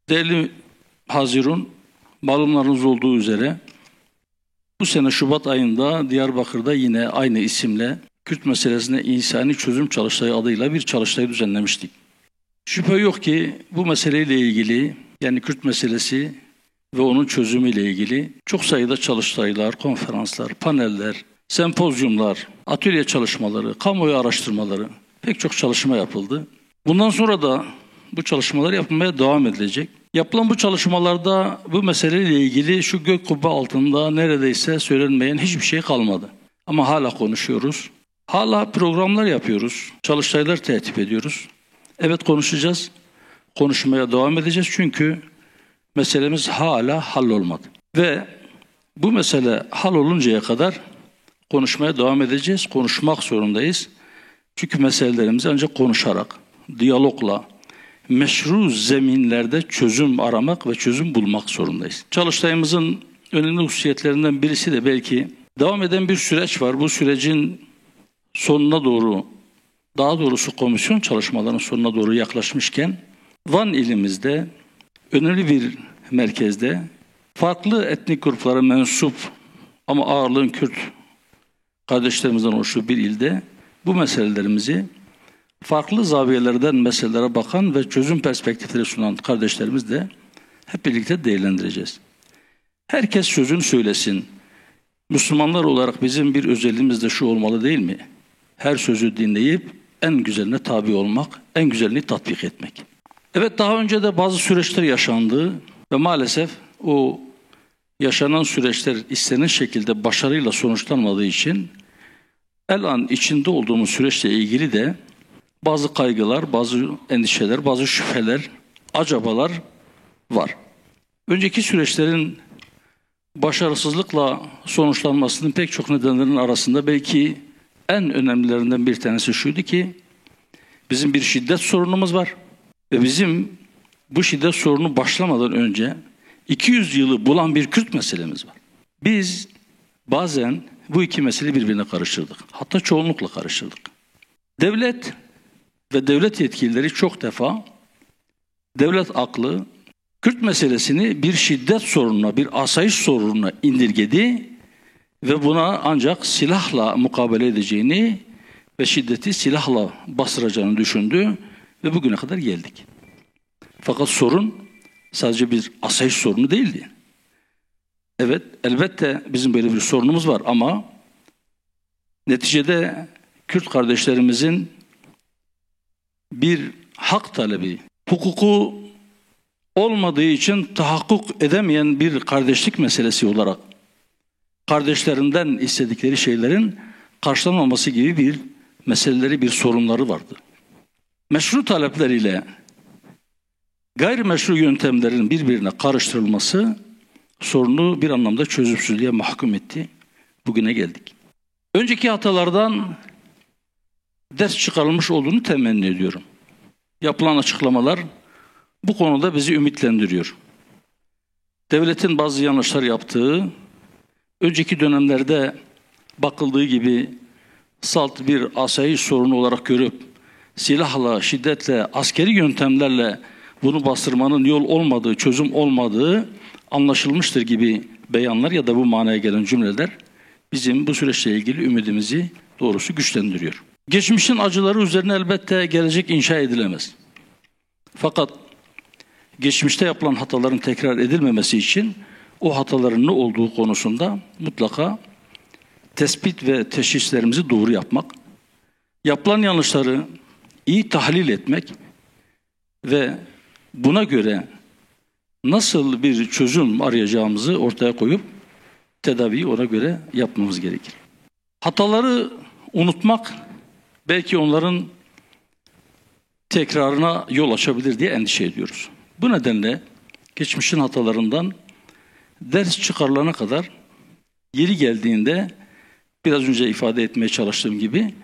Değerli Hazirun, malumlarınız olduğu üzere bu sene Şubat ayında Diyarbakır'da yine aynı isimle Kürt meselesine insani çözüm çalıştayı adıyla bir çalıştay düzenlemiştik. Şüphe yok ki bu meseleyle ilgili, yani Kürt meselesi ve onun çözümüyle ilgili çok sayıda çalıştaylar, konferanslar, paneller, sempozyumlar, atölye çalışmaları, kamuoyu araştırmaları, pek çok çalışma yapıldı. Bundan sonra da bu çalışmalar yapılmaya devam edilecek. Yapılan bu çalışmalarda bu meseleyle ilgili şu gök kubbe altında neredeyse söylenmeyen hiçbir şey kalmadı. Ama hala konuşuyoruz. Hala programlar yapıyoruz. Çalıştaylar tertip ediyoruz. Evet, konuşacağız. Konuşmaya devam edeceğiz çünkü meselemiz hala hallolmadı. Ve bu mesele halloluncaya kadar konuşmaya devam edeceğiz. Konuşmak zorundayız. Çünkü meselelerimizi ancak konuşarak, diyalogla, meşru zeminlerde çözüm aramak ve çözüm bulmak zorundayız. Çalıştayımızın önemli hususiyetlerinden birisi de belki devam eden bir süreç var. Bu sürecin sonuna doğru, daha doğrusu komisyon çalışmalarının sonuna doğru yaklaşmışken Van ilimizde önemli bir merkezde farklı etnik gruplara mensup ama ağırlığın Kürt kardeşlerimizden oluştuğu bir ilde bu meselelerimizi farklı zaviyelerden meselelere bakan ve çözüm perspektifleri sunan kardeşlerimizle hep birlikte değerlendireceğiz. Herkes sözünü söylesin. Müslümanlar olarak bizim bir özelliğimiz de şu olmalı değil mi? Her sözü dinleyip en güzeline tabi olmak, en güzelini tatbik etmek. Evet, daha önce de bazı süreçler yaşandı ve maalesef o yaşanan süreçler istenen şekilde başarıyla sonuçlanmadığı için el-an içinde olduğumuz süreçle ilgili de bazı kaygılar, bazı endişeler, bazı şüpheler, acabalar var. Önceki süreçlerin başarısızlıkla sonuçlanmasının pek çok nedenlerin arasında belki en önemlilerinden bir tanesi şuydu ki bizim bir şiddet sorunumuz var ve bizim bu şiddet sorunu başlamadan önce 200 yılı bulan bir Kürt meselemiz var. Biz bazen bu iki meseleyi birbirine karıştırdık. Hatta çoğunlukla karıştırdık. Devlet ve devlet yetkilileri çok defa devlet aklı Kürt meselesini bir şiddet sorununa, bir asayiş sorununa indirgedi ve buna ancak silahla mukabele edeceğini ve şiddeti silahla bastıracağını düşündü ve bugüne kadar geldik. Fakat sorun sadece bir asayiş sorunu değildi. Evet, elbette bizim böyle bir sorunumuz var ama neticede Kürt kardeşlerimizin bir hak talebi, hukuku olmadığı için tahakkuk edemeyen bir kardeşlik meselesi olarak kardeşlerinden istedikleri şeylerin karşılanmaması gibi bir meseleleri, bir sorunları vardı. Meşru talepleriyle gayrimeşru yöntemlerin birbirine karıştırılması sorunu bir anlamda çözümsüzlüğe mahkum etti. Bugüne geldik. Önceki hatalardan ders çıkarılmış olduğunu temenni ediyorum. Yapılan açıklamalar bu konuda bizi ümitlendiriyor. Devletin bazı yanlışlar yaptığı, önceki dönemlerde bakıldığı gibi salt bir asayiş sorunu olarak görüp silahla, şiddetle, askeri yöntemlerle bunu bastırmanın yol olmadığı, çözüm olmadığı anlaşılmıştır gibi beyanlar ya da bu manaya gelen cümleler bizim bu süreçle ilgili ümidimizi doğrusu güçlendiriyor. Geçmişin acıları üzerine elbette gelecek inşa edilemez. Fakat geçmişte yapılan hataların tekrar edilmemesi için o hataların ne olduğu konusunda mutlaka tespit ve teşhislerimizi doğru yapmak, yapılan yanlışları iyi tahlil etmek ve buna göre nasıl bir çözüm arayacağımızı ortaya koyup tedaviyi ona göre yapmamız gerekir. Hataları unutmak belki onların tekrarına yol açabilir diye endişe ediyoruz. Bu nedenle geçmişin hatalarından ders çıkarılana kadar yeri geldiğinde biraz önce ifade etmeye çalıştığım gibi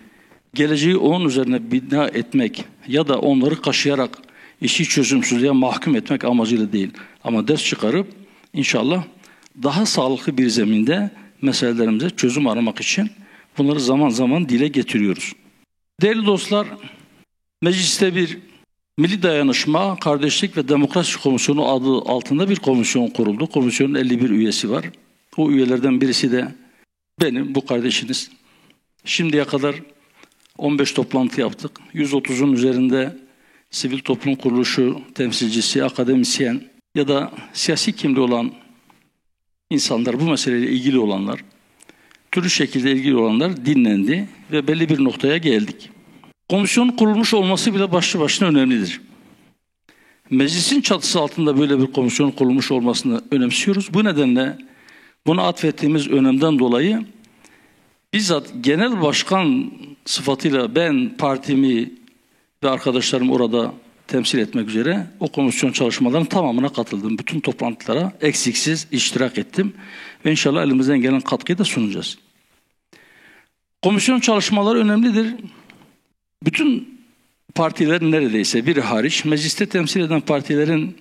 geleceği onun üzerine bina etmek ya da onları kaşıyarak işi çözümsüzlüğe mahkum etmek amacıyla değil. Ama ders çıkarıp inşallah daha sağlıklı bir zeminde meselelerimize çözüm aramak için bunları zaman zaman dile getiriyoruz. Değerli dostlar, mecliste bir Milli Dayanışma, Kardeşlik ve Demokrasi Komisyonu adı altında bir komisyon kuruldu. Komisyonun 51 üyesi var. O üyelerden birisi de benim, bu kardeşiniz. Şimdiye kadar 15 toplantı yaptık. 130'un üzerinde sivil toplum kuruluşu temsilcisi, akademisyen ya da siyasi kimliği olan insanlar, bu meseleyle ilgili olanlar, türlü şekilde ilgili olanlar dinlendi ve belli bir noktaya geldik. Komisyonun kurulmuş olması bile başlı başına önemlidir. Meclisin çatısı altında böyle bir komisyon kurulmuş olmasını önemsiyoruz. Bu nedenle buna atfettiğimiz önemden dolayı bizzat genel başkan sıfatıyla ben partimi ve arkadaşlarımı orada temsil etmek üzere o komisyon çalışmalarının tamamına katıldım. Bütün toplantılara eksiksiz iştirak ettim ve inşallah elimizden gelen katkıyı da sunacağız. Komisyon çalışmaları önemlidir. Bütün partiler neredeyse biri hariç mecliste temsil eden partilerin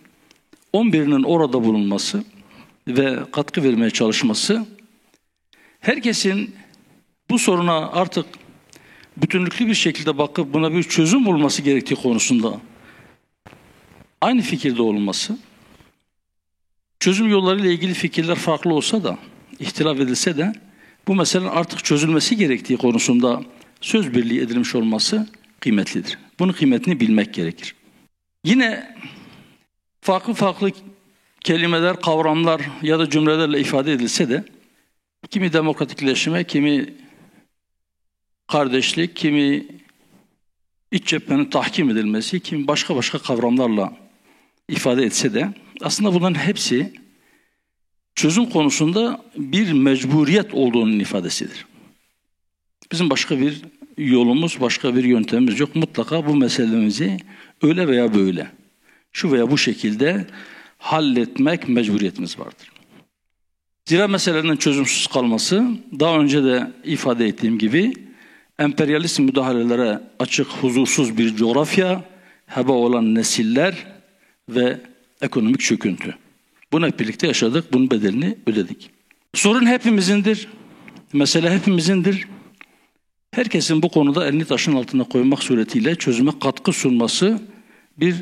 11'inin orada bulunması ve katkı vermeye çalışması herkesin bu soruna artık bütünlüklü bir şekilde bakıp buna bir çözüm bulması gerektiği konusunda aynı fikirde olması, çözüm yollarıyla ilgili fikirler farklı olsa da, ihtilaf edilse de bu meselenin artık çözülmesi gerektiği konusunda söz birliği edilmiş olması kıymetlidir. Bunun kıymetini bilmek gerekir. Yine farklı kelimeler, kavramlar ya da cümlelerle ifade edilse de kimi demokratikleşme, kimi kardeşlik, kimi iç cephenin tahkim edilmesi, kimi başka kavramlarla ifade etse de aslında bunların hepsi çözüm konusunda bir mecburiyet olduğunun ifadesidir. Bizim başka bir yolumuz, başka bir yöntemimiz yok. Mutlaka bu meselemizi öyle veya böyle, şu veya bu şekilde halletmek mecburiyetimiz vardır. Zira meselenin çözümsüz kalması, daha önce de ifade ettiğim gibi, emperyalist müdahalelere açık, huzursuz bir coğrafya, heba olan nesiller ve ekonomik çöküntü. Bunu hep birlikte yaşadık, bunun bedelini ödedik. Sorun hepimizindir, mesele hepimizindir. Herkesin bu konuda elini taşın altına koymak suretiyle çözüme katkı sunması bir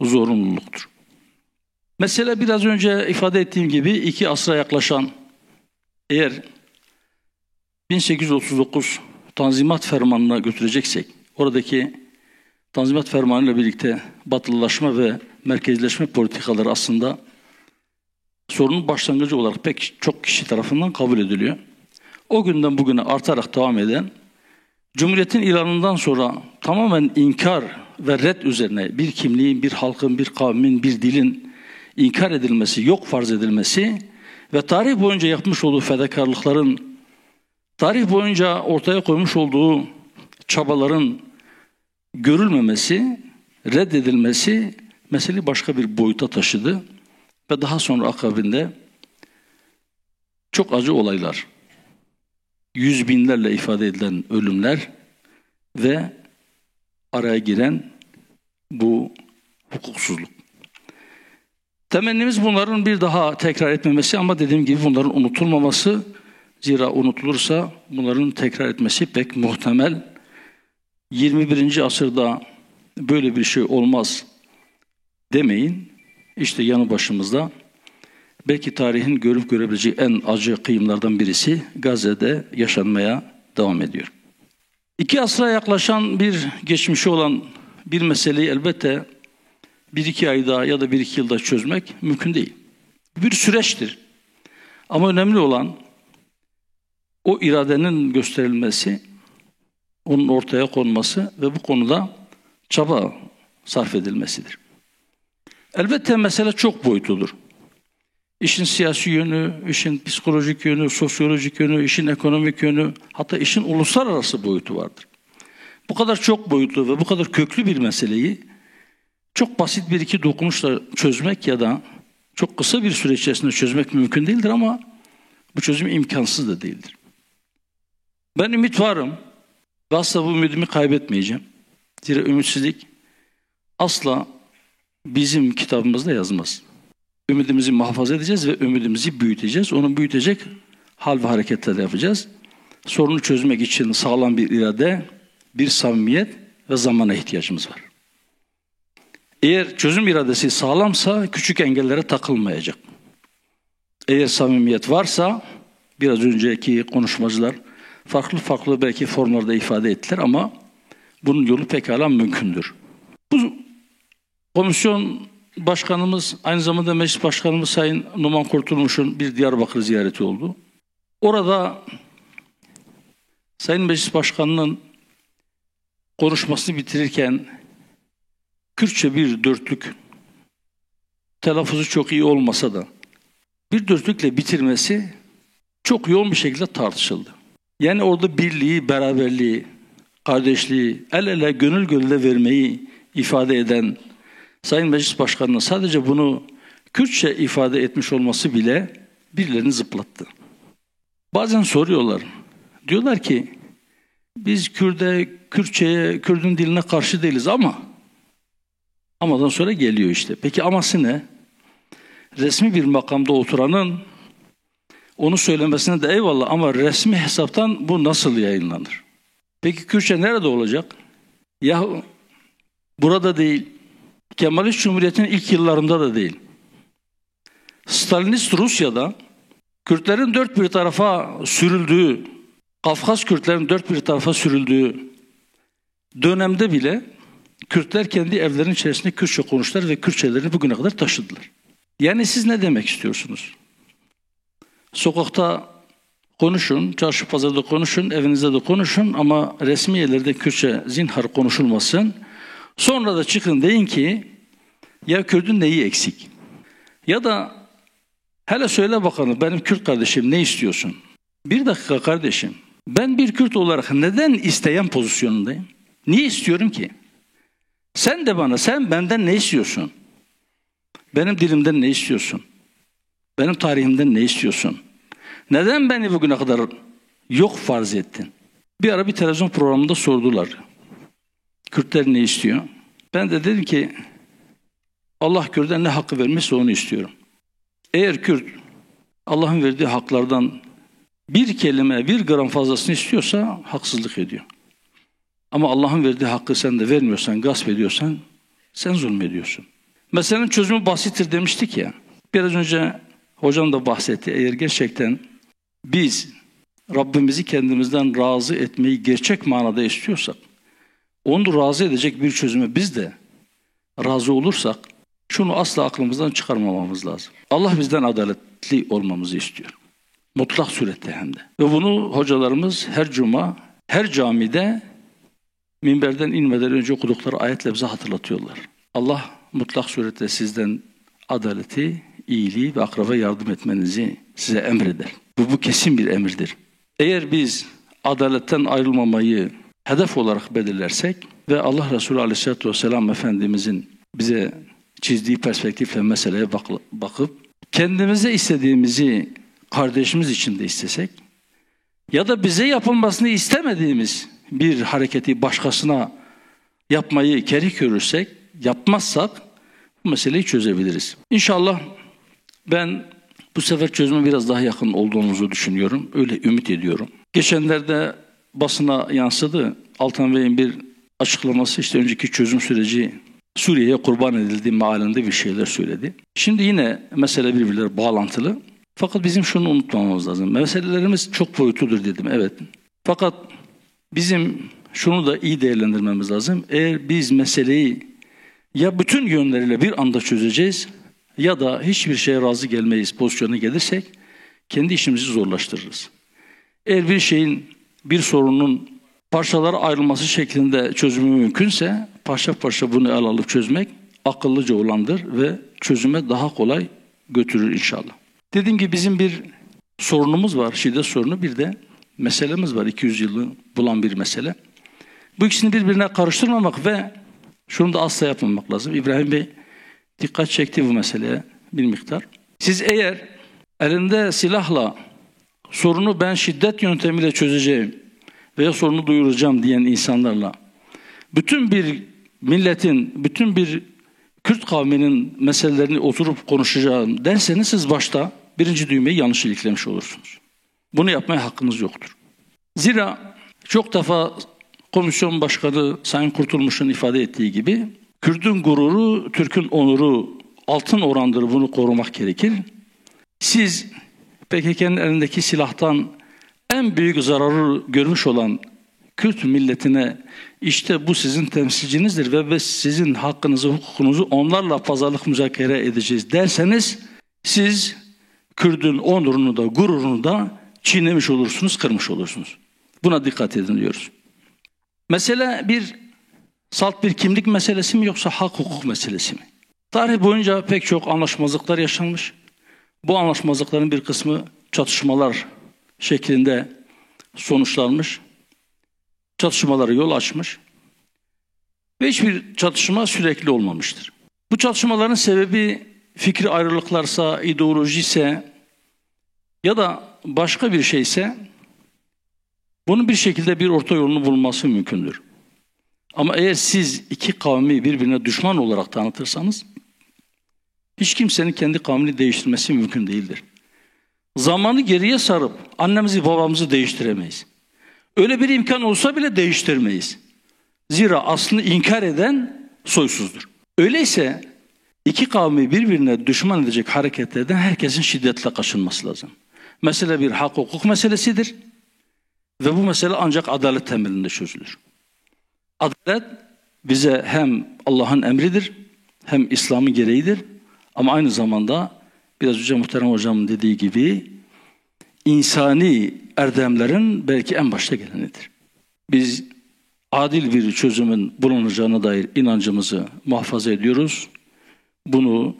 zorunluluktur. Mesele biraz önce ifade ettiğim gibi 2 asra yaklaşan, eğer 1839 Tanzimat Fermanı'na götüreceksek, oradaki Tanzimat Fermanı ile birlikte batılılaşma ve merkezleşme politikaları aslında sorunun başlangıcı olarak pek çok kişi tarafından kabul ediliyor. O günden bugüne artarak devam eden, Cumhuriyet'in ilanından sonra tamamen inkar ve red üzerine bir kimliğin, bir halkın, bir kavmin, bir dilin inkar edilmesi, yok farz edilmesi ve tarih boyunca yapmış olduğu fedakarlıkların, tarih boyunca ortaya koymuş olduğu çabaların görülmemesi, reddedilmesi meseleyi başka bir boyuta taşıdı ve daha sonra akabinde çok acı olaylar, yüz binlerle ifade edilen ölümler ve araya giren bu hukuksuzluk. Temennimiz bunların bir daha tekrar etmemesi ama dediğim gibi bunların unutulmaması. Zira unutulursa bunların tekrar etmesi pek muhtemel. 21. asırda böyle bir şey olmaz demeyin. İşte yanı başımızda belki tarihin görüp görebileceği en acı kıyımlardan birisi Gazze'de yaşanmaya devam ediyor. 2 asra yaklaşan bir geçmişi olan bir meseleyi elbette 1-2 ayda ya da 1-2 yılda çözmek mümkün değil. Bir süreçtir. Ama önemli olan o iradenin gösterilmesi, onun ortaya konması ve bu konuda çaba sarf edilmesidir. Elbette mesele çok boyutludur. İşin siyasi yönü, işin psikolojik yönü, sosyolojik yönü, işin ekonomik yönü, hatta işin uluslararası boyutu vardır. Bu kadar çok boyutlu ve bu kadar köklü bir meseleyi çok basit 1-2 dokunuşla çözmek ya da çok kısa bir süre içerisinde çözmek mümkün değildir ama bu çözüm imkansız da değildir. Ben ümit varım ve asla bu ümidimi kaybetmeyeceğim. Zira ümitsizlik asla bizim kitabımızda yazmaz. Ümidimizi muhafaza edeceğiz ve ümidimizi büyüteceğiz. Onu büyütecek hal ve hareketler yapacağız. Sorunu çözmek için sağlam bir irade, bir samimiyet ve zamana ihtiyacımız var. Eğer çözüm iradesi sağlamsa küçük engellere takılmayacak. Eğer samimiyet varsa, biraz önceki konuşmacılar farklı belki formlarda ifade ettiler ama bunun yolu pekala mümkündür. Bu komisyon başkanımız, aynı zamanda meclis başkanımız Sayın Numan Kurtulmuş'un bir Diyarbakır ziyareti oldu. Orada Sayın Meclis Başkanı'nın konuşmasını bitirirken Kürtçe bir dörtlük, telaffuzu çok iyi olmasa da bir dörtlükle bitirmesi çok yoğun bir şekilde tartışıldı. Yani orada birliği, beraberliği, kardeşliği, el ele gönül gönüle vermeyi ifade eden Sayın Meclis Başkanı'nın sadece bunu Kürtçe ifade etmiş olması bile birilerini zıplattı. Bazen soruyorlar, diyorlar ki biz Kürtçe'ye, Kürt'ün diline karşı değiliz amadan sonra geliyor işte. Peki aması ne? Resmi bir makamda oturanın onu söylemesine de eyvallah ama resmi hesaptan bu nasıl yayınlanır? Peki Kürtçe nerede olacak? Yahu burada değil, Kemalist Cumhuriyeti'nin ilk yıllarında da değil. Stalinist Rusya'da Kürtlerin dört bir tarafa sürüldüğü, Kafkas Kürtlerin dört bir tarafa sürüldüğü dönemde bile Kürtler kendi evlerinin içerisinde Kürtçe konuştular ve Kürtçelerini bugüne kadar taşıdılar. Yani siz ne demek istiyorsunuz? Sokakta konuşun, çarşı pazarda konuşun, evinizde de konuşun ama resmi yerlerde Kürtçe zinhar konuşulmasın. Sonra da çıkın deyin ki ya Kürt'ün neyi eksik? Ya da hele söyle bakalım benim Kürt kardeşim ne istiyorsun? Bir dakika kardeşim, ben bir Kürt olarak neden isteyen pozisyonundayım? Niye istiyorum ki? Sen de bana, sen benden ne istiyorsun? Benim dilimden ne istiyorsun? Benim tarihimden ne istiyorsun? Neden beni bugüne kadar yok farz ettin? Bir ara bir televizyon programında sordular. Kürtler ne istiyor? Ben de dedim ki Allah Kürt'e ne hakkı vermişse onu istiyorum. Eğer Kürt Allah'ın verdiği haklardan bir kelime, bir gram fazlasını istiyorsa haksızlık ediyor. Ama Allah'ın verdiği hakkı sen de vermiyorsan, gasp ediyorsan sen zulmediyorsun. Meselenin çözümü basittir demiştik ya. Biraz önce hocam da bahsetti. Eğer gerçekten biz Rabbimizi kendimizden razı etmeyi gerçek manada istiyorsak, onu razı edecek bir çözüme biz de razı olursak, şunu asla aklımızdan çıkarmamamız lazım. Allah bizden adaletli olmamızı istiyor. Mutlak surette hem de. Ve bunu hocalarımız her cuma, her camide minberden inmeden önce okudukları ayetle bize hatırlatıyorlar. Allah mutlak surette sizden adaleti, iyiliği ve akraba yardım etmenizi size emreder. Bu kesin bir emirdir. Eğer biz adaletten ayrılmamayı hedef olarak belirlersek ve Allah Resulü Aleyhisselatü Vesselam Efendimizin bize çizdiği perspektifle meseleye bakıp kendimize istediğimizi kardeşimiz için de istesek ya da bize yapılmasını istemediğimiz bir hareketi başkasına yapmayı kerih görürsek, yapmazsak bu meseleyi çözebiliriz. İnşallah ben bu sefer çözüme biraz daha yakın olduğumuzu düşünüyorum. Öyle ümit ediyorum. Geçenlerde basına yansıdı. Altan Bey'in bir açıklaması işte önceki çözüm süreci Suriye'ye kurban edildiği mealinde bir şeyler söyledi. Şimdi yine mesele birbirleri bağlantılı. Fakat bizim şunu unutmamamız lazım. Meselelerimiz çok boyutludur dedim, evet. Fakat bizim şunu da iyi değerlendirmemiz lazım. Eğer biz meseleyi ya bütün yönleriyle bir anda çözeceğiz ya da hiçbir şeye razı gelmeyiz pozisyona gelirsek kendi işimizi zorlaştırırız. Eğer bir sorunun parçalara ayrılması şeklinde çözümü mümkünse parça parça bunu ele alıp çözmek akıllıca olandır ve çözüme daha kolay götürür inşallah. Dediğim gibi bizim bir sorunumuz var, şiddet sorunu, bir de meselemiz var, 200 yılı bulan bir mesele. Bu ikisini birbirine karıştırmamak ve şunu da asla yapmamak lazım. İbrahim Bey dikkat çekti bu meseleye bir miktar. Siz eğer elinde silahla sorunu ben şiddet yöntemiyle çözeceğim veya sorunu duyuracağım diyen insanlarla bütün bir milletin, bütün bir Kürt kavminin meselelerini oturup konuşacağım derseniz siz başta birinci düğmeyi yanlış iliklemiş olursunuz. Bunu yapmaya hakkınız yoktur. Zira çok defa komisyon başkanı Sayın Kurtulmuş'un ifade ettiği gibi Kürt'ün gururu, Türk'ün onuru altın orandır, bunu korumak gerekir. Siz PKK'nın elindeki silahtan en büyük zararı görmüş olan Kürt milletine işte bu sizin temsilcinizdir ve sizin hakkınızı, hukukunuzu onlarla pazarlık müzakere edeceğiz derseniz siz Kürt'ün onurunu da gururunu da çiğnemiş olursunuz, kırmış olursunuz. Buna dikkat edin diyoruz. Mesele salt bir kimlik meselesi mi yoksa hak hukuk meselesi mi? Tarih boyunca pek çok anlaşmazlıklar yaşanmış. Bu anlaşmazlıkların bir kısmı çatışmalar şeklinde sonuçlanmış. Çatışmalara yol açmış. Ve hiçbir çatışma sürekli olmamıştır. Bu çatışmaların sebebi fikri ayrılıklarsa, ideolojiyse ya da başka bir şeyse bunun bir şekilde bir orta yolunu bulunması mümkündür. Ama eğer siz iki kavmi birbirine düşman olarak tanıtırsanız hiç kimsenin kendi kavmini değiştirmesi mümkün değildir. Zamanı geriye sarıp annemizi babamızı değiştiremeyiz. Öyle bir imkan olsa bile değiştirmeyiz. Zira aslını inkar eden soysuzdur. Öyleyse iki kavmi birbirine düşman edecek hareketlerden herkesin şiddetle kaçınması lazım. Mesele bir hak hukuk meselesidir. Ve bu mesele ancak adalet temelinde çözülür. Adalet bize hem Allah'ın emridir hem İslam'ın gereğidir. Ama aynı zamanda biraz önce muhterem hocamın dediği gibi insani erdemlerin belki en başta gelenidir. Biz adil bir çözümün bulunacağına dair inancımızı muhafaza ediyoruz. Bunu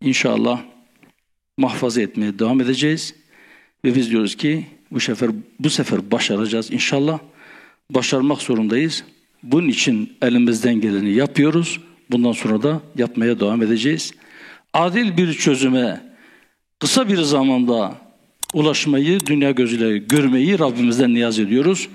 inşallah muhafaza etmeye devam edeceğiz. Ve biz diyoruz ki bu sefer başaracağız inşallah. Başarmak zorundayız. Bunun için elimizden geleni yapıyoruz. Bundan sonra da yapmaya devam edeceğiz. Adil bir çözüme kısa bir zamanda ulaşmayı, dünya gözüyle görmeyi Rabbimizden niyaz ediyoruz.